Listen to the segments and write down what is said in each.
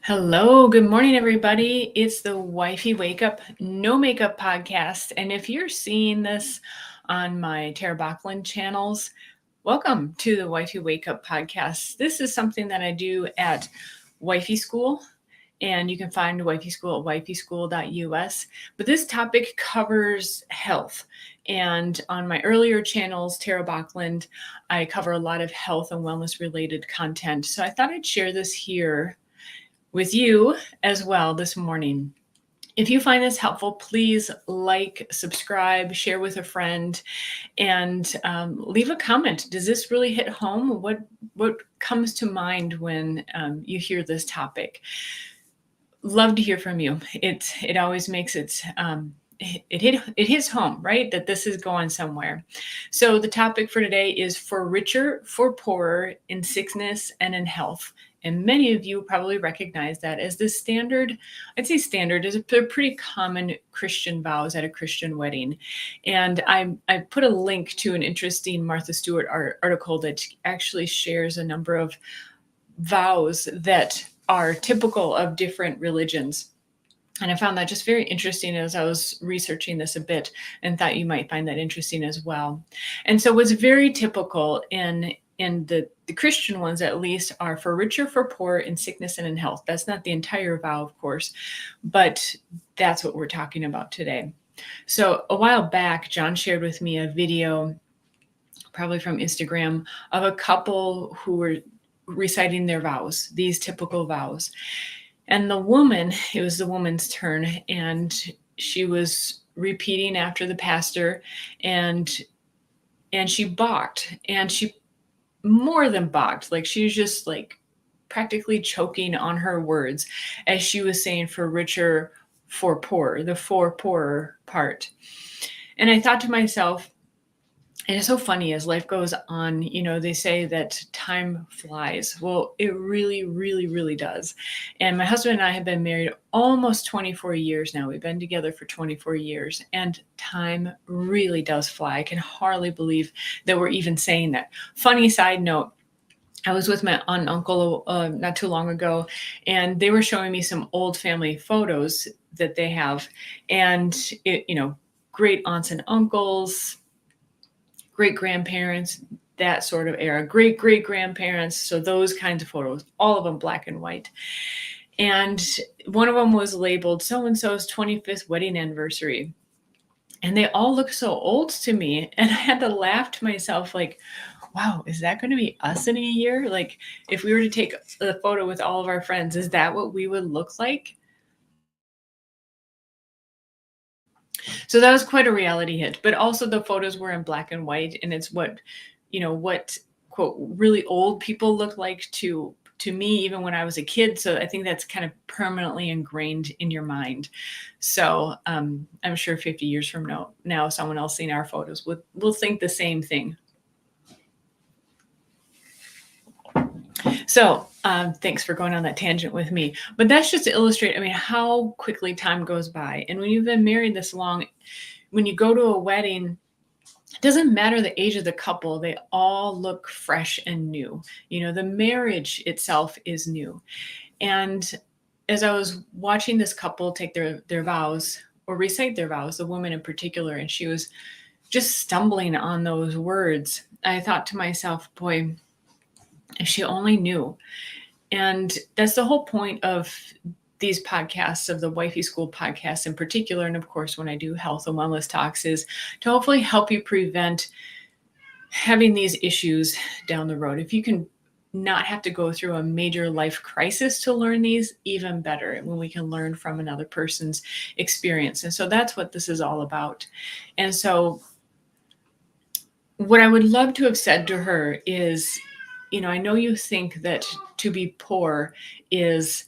Hello, good morning, everybody. It's the Wifey Wake Up No Makeup podcast. And if you're seeing this on my Tara Bachland channels, welcome to the Wifey Wake Up podcast. This is something that I do at Wifey School, and you can find Wifey School at wifeyschool.us. But this topic covers health. And on my earlier channels, Tara Bachland, I cover a lot of health and wellness related content. So I thought I'd share this here with you as well this morning. If you find this helpful, please like, subscribe, share with a friend, and leave a comment. Does this really hit home? What comes to mind when you hear this topic? Love to hear from you. It always makes it hits home, right? That this is going somewhere. So the topic for today is for richer, for poorer, in sickness and in health. And many of you probably recognize that as the standard, I'd say standard is a pretty common Christian vows at a Christian wedding. And I put a link to an interesting Martha Stewart article that actually shares a number of vows that are typical of different religions. And I found that just very interesting as I was researching this a bit, and thought you might find that interesting as well. And so what's very typical in the Christian ones, at least, are for richer, for poor, in sickness and in health. That's not the entire vow, of course, but that's what we're talking about today. So a while back, John shared with me a video, probably from Instagram, of a couple who were reciting their vows, these typical vows. And the woman, it was the woman's turn, and she was repeating after the pastor, and she balked, and she more than balked, like she was just like practically choking on her words as she was saying for richer, for poor, the for poorer part. And I thought to myself, and it's so funny as life goes on, they say that time flies. Well, it really, really, really does. And my husband and I have been married almost 24 years now. We've been together for 24 years, and time really does fly. I can hardly believe that we're even saying that. Funny side note, I was with my aunt and uncle not too long ago, and they were showing me some old family photos that they have. And, great aunts and uncles, great-grandparents, that sort of era, great-great-grandparents. So those kinds of photos, all of them black and white. And one of them was labeled so-and-so's 25th wedding anniversary. And they all look so old to me. And I had to laugh to myself, like, wow, is that going to be us in a year? Like, if we were to take a photo with all of our friends, is that what we would look like? So that was quite a reality hit, but also the photos were in black and white, and it's what quote really old people look like to me, even when I was a kid. So I think that's kind of permanently ingrained in your mind. So I'm sure 50 years from now, someone else seeing our photos will think the same thing. So thanks for going on that tangent with me. But that's just to illustrate, how quickly time goes by. And when you've been married this long, when you go to a wedding, it doesn't matter the age of the couple, they all look fresh and new. The marriage itself is new. And as I was watching this couple take their vows, or recite their vows, the woman in particular, and she was just stumbling on those words, I thought to myself, boy, if she only knew. And that's the whole point of these podcasts, of the Wifey School podcast in particular, and of course when I do health and wellness talks, is to hopefully help you prevent having these issues down the road. If you can not have to go through a major life crisis to learn these, even better, when we can learn from another person's experience. And so that's what this is all about. And so what I would love to have said to her is, I know you think that to be poor is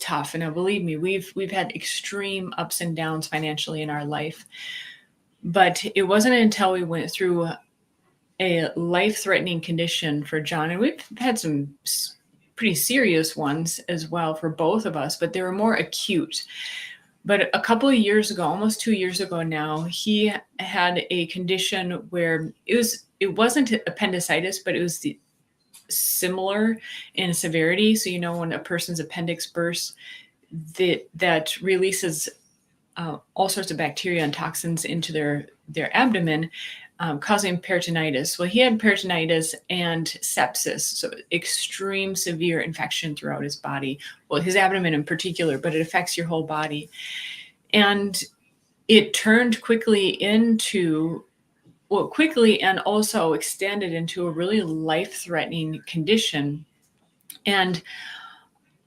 tough. And now, believe me, we've had extreme ups and downs financially in our life. But it wasn't until we went through a life-threatening condition for John, and we've had some pretty serious ones as well for both of us, but they were more acute. But a couple of years ago, almost 2 years ago now, he had a condition where it wasn't appendicitis, but it was similar in severity. So, when a person's appendix bursts, that releases all sorts of bacteria and toxins into their abdomen, causing peritonitis. Well, he had peritonitis and sepsis, so extreme severe infection throughout his body. Well, his abdomen in particular, but it affects your whole body. And it turned quickly and also extended into a really life-threatening condition. And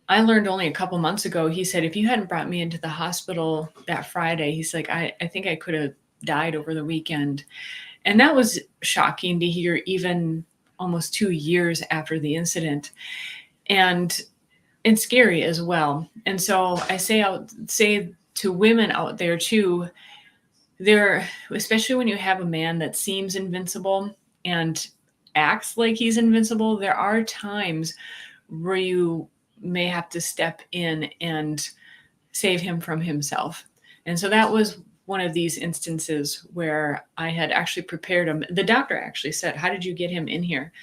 I learned only a couple months ago, he said, if you hadn't brought me into the hospital that Friday, he's like, I think I could have died over the weekend. And that was shocking to hear, even almost 2 years after the incident, and scary as well. And so I say to women out there too, especially when you have a man that seems invincible and acts like he's invincible, there are times where you may have to step in and save him from himself. And so that was one of these instances where I had actually prepared him. The doctor actually said, "How did you get him in here?"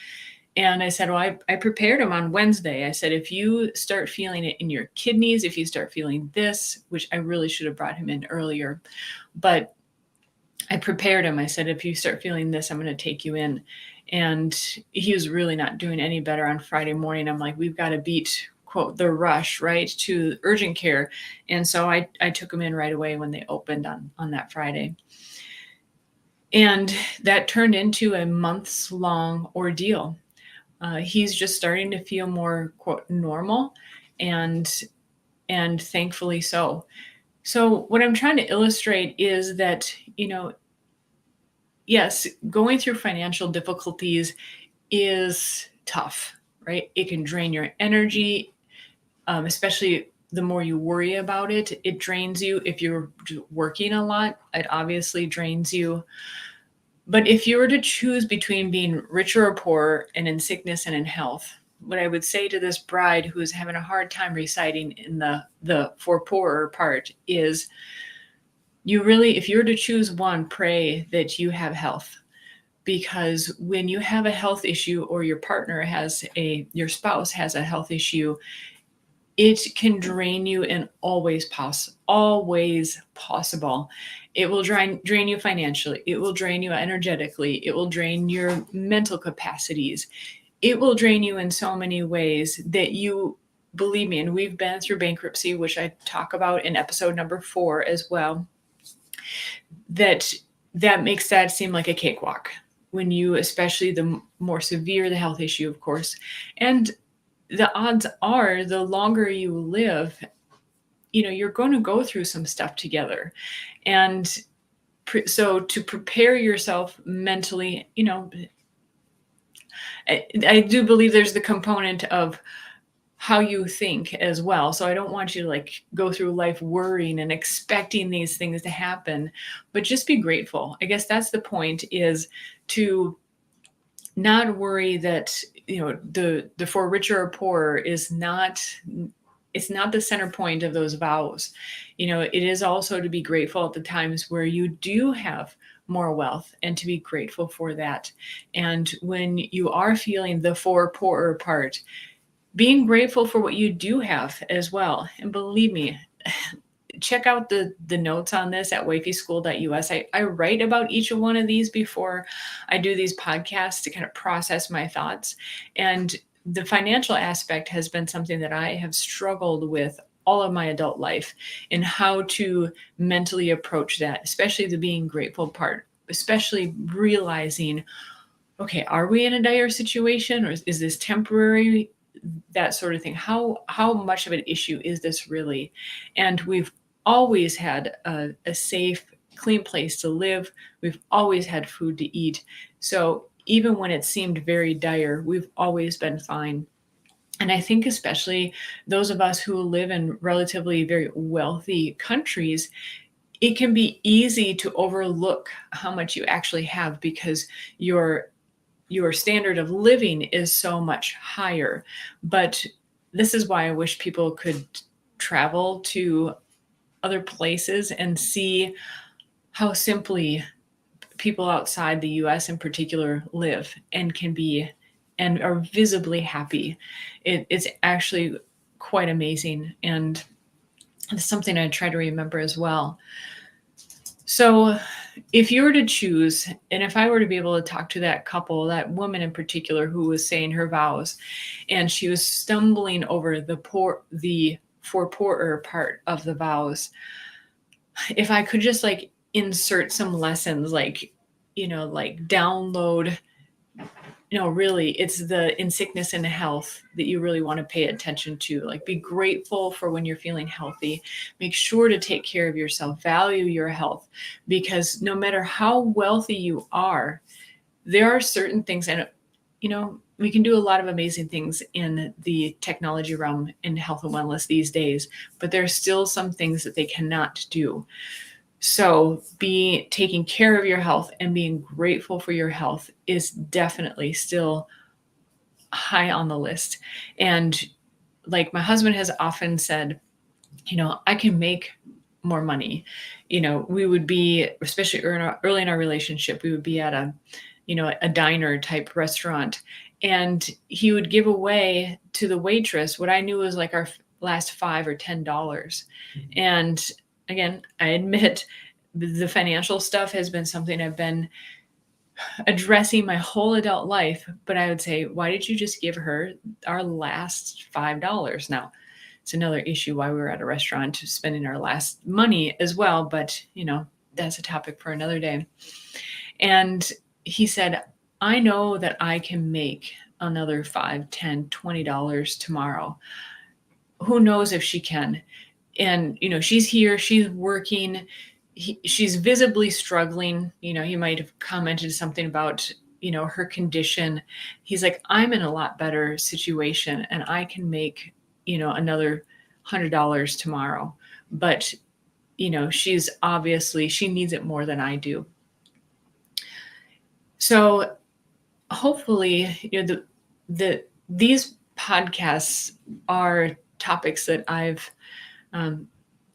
And I said, "Well, I prepared him on Wednesday." I said, "If you start feeling it in your kidneys, if you start feeling this," which I really should have brought him in earlier, but I prepared him. I said, "If you start feeling this, I'm going to take you in." And he was really not doing any better on Friday morning. I'm like, we've got to beat, quote, the rush, right, to urgent care. And so I took him in right away when they opened on that Friday. And that turned into a months-long ordeal. He's just starting to feel more, quote, normal, and thankfully so. So what I'm trying to illustrate is that, yes, going through financial difficulties is tough, right? It can drain your energy, especially the more you worry about it. It drains you. If you're working a lot, it obviously drains you. But if you were to choose between being richer or poorer, and in sickness and in health, what I would say to this bride who's having a hard time reciting in the for poorer part is, if you were to choose one, pray that you have health. Because when you have a health issue, or your spouse has a health issue, it can drain you in always possible. It will drain you financially. It will drain you energetically. It will drain your mental capacities. It will drain you in so many ways that believe me, and we've been through bankruptcy, which I talk about in episode number 4 as well, that makes that seem like a cakewalk. When especially the more severe the health issue, of course. And the odds are, the longer you live, you're going to go through some stuff together. And so to prepare yourself mentally, I do believe there's the component of how you think as well. So I don't want you to go through life worrying and expecting these things to happen, but just be grateful. I guess that's the point, is to not worry that, the for richer or poorer is not, it's not the center point of those vows. It is also to be grateful at the times where you do have more wealth, and to be grateful for that. And when you are feeling the for poorer part, being grateful for what you do have as well. And believe me, check out the notes on this at wifeyschool.us. I write about each of one of these before I do these podcasts to kind of process my thoughts. And the financial aspect has been something that I have struggled with all of my adult life, in how to mentally approach that, especially the being grateful part, especially realizing, okay, are we in a dire situation, or is this temporary? That sort of thing. How much of an issue is this really? And we've always had a safe, clean place to live. We've always had food to eat. So even when it seemed very dire, we've always been fine. And I think especially those of us who live in relatively very wealthy countries, it can be easy to overlook how much you actually have, because your standard of living is so much higher. But this is why I wish people could travel to other places and see how simply people outside the US in particular live, and can be and are visibly happy. It's actually quite amazing. And it's something I try to remember as well. So if you were to choose, and if I were to be able to talk to that couple, that woman in particular who was saying her vows, and she was stumbling over the for poorer part of the vows, if I could just like insert some lessons, like, like download, really it's the in sickness and health that you really want to pay attention to. Like, be grateful for when you're feeling healthy. Make sure to take care of yourself, value your health, because no matter how wealthy you are, there are certain things, and we can do a lot of amazing things in the technology realm in health and wellness these days, but there are still some things that they cannot do. So taking care of your health and being grateful for your health is definitely still high on the list. And like my husband has often said, I can make more money. We would be, especially early in our relationship, we would be at a diner type restaurant, and he would give away to the waitress what I knew was like our last $5 or $10. And again, I admit the financial stuff has been something I've been addressing my whole adult life, but I would say, why did you just give her our last $5? Now, it's another issue why we were at a restaurant spending our last money as well, but that's a topic for another day. And he said, I know that I can make another $5, $10, $20 tomorrow. Who knows if she can? And she's here, she's working, she's visibly struggling. He might have commented something about her condition. He's like, I'm in a lot better situation and I can make another $100 tomorrow, but she's obviously, she needs it more than I do. So hopefully these podcasts are topics that I've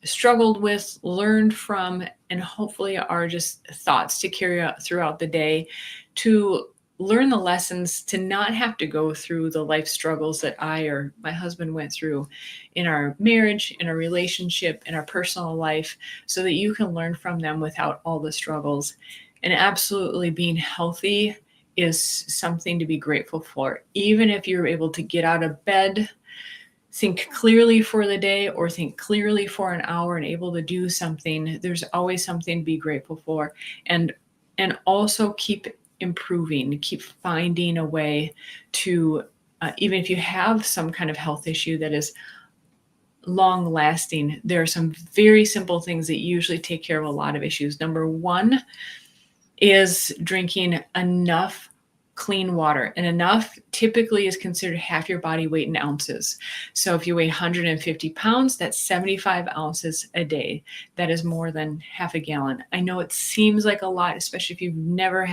struggled with, learned from, and hopefully are just thoughts to carry out throughout the day, to learn the lessons, to not have to go through the life struggles that I or my husband went through in our marriage, in our relationship, in our personal life, so that you can learn from them without all the struggles. And absolutely, being healthy is something to be grateful for. Even if you're able to get out of bed, think clearly for the day, or think clearly for an hour and able to do something, there's always something to be grateful for. And also keep improving, keep finding a way to, even if you have some kind of health issue that is long lasting, there are some very simple things that usually take care of a lot of issues. Number one is drinking enough clean water, and enough typically is considered half your body weight in ounces. So if you weigh 150 pounds, that's 75 ounces a day. That is more than half a gallon. I know it seems like a lot, especially if you've never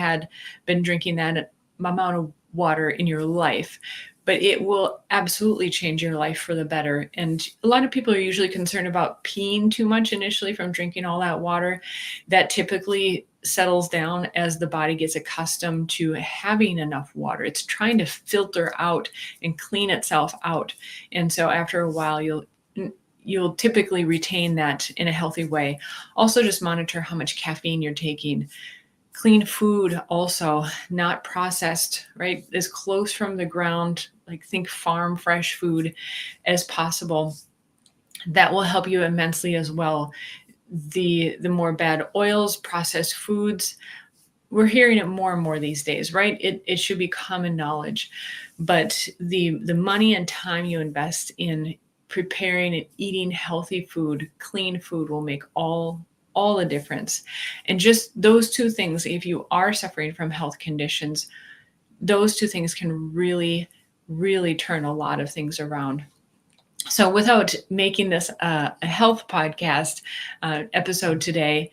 been drinking that amount of water in your life, but it will absolutely change your life for the better. And a lot of people are usually concerned about peeing too much initially from drinking all that water. That typically settles down as the body gets accustomed to having enough water. It's trying to filter out and clean itself out. And so after a while, you'll typically retain that in a healthy way. Also, just monitor how much caffeine you're taking. Clean food also, not processed, right? As close from the ground, like think farm fresh food as possible. That will help you immensely as well. The more bad oils, processed foods, we're hearing it more and more these days, right? It should be common knowledge. But the money and time you invest in preparing and eating healthy food, clean food, will make all the difference. And just those two things, if you are suffering from health conditions, those two things can really, really turn a lot of things around. So without making this a health podcast episode today,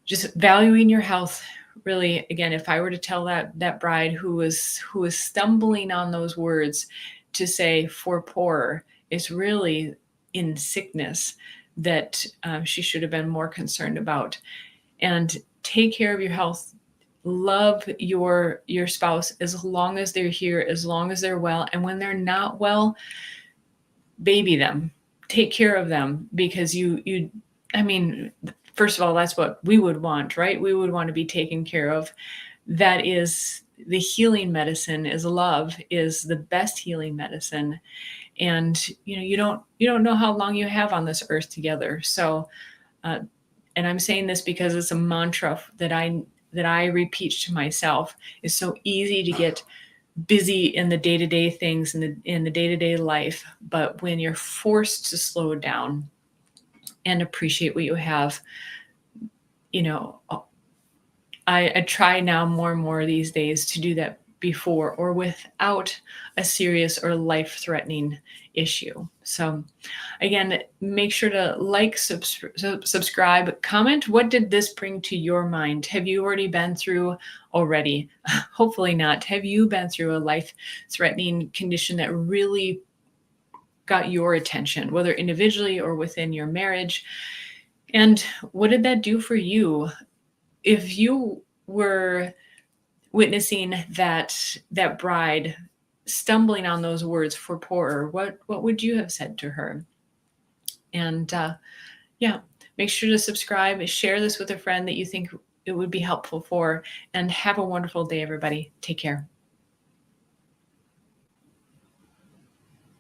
just valuing your health. Really, again, if I were to tell that bride who was stumbling on those words to say for poorer, it's really in sickness that she should have been more concerned about. And take care of your health. love your spouse as long as they're here, as long as they're well. And when they're not well, baby them, take care of them, because I mean, first of all, that's what we would want, right? We would want to be taken care of. That is the healing medicine. Is love is the best healing medicine. And you don't know how long you have on this earth together. So and I'm saying this because it's a mantra that I repeat to myself. It's so easy to get busy in the day-to-day things, in the day-to-day life, but when you're forced to slow down and appreciate what you have, you know I try now more and more these days to do that before or without a serious or life-threatening issue. So again, make sure to like, subscribe, comment. What did this bring to your mind? Have you already been through already? Hopefully not. Have you been through a life-threatening condition that really got your attention, whether individually or within your marriage? And what did that do for you? If you were witnessing that bride stumbling on those words for poorer, what would you have said to her? And yeah, make sure to subscribe, share this with a friend that you think it would be helpful for, and have a wonderful day, everybody. Take care.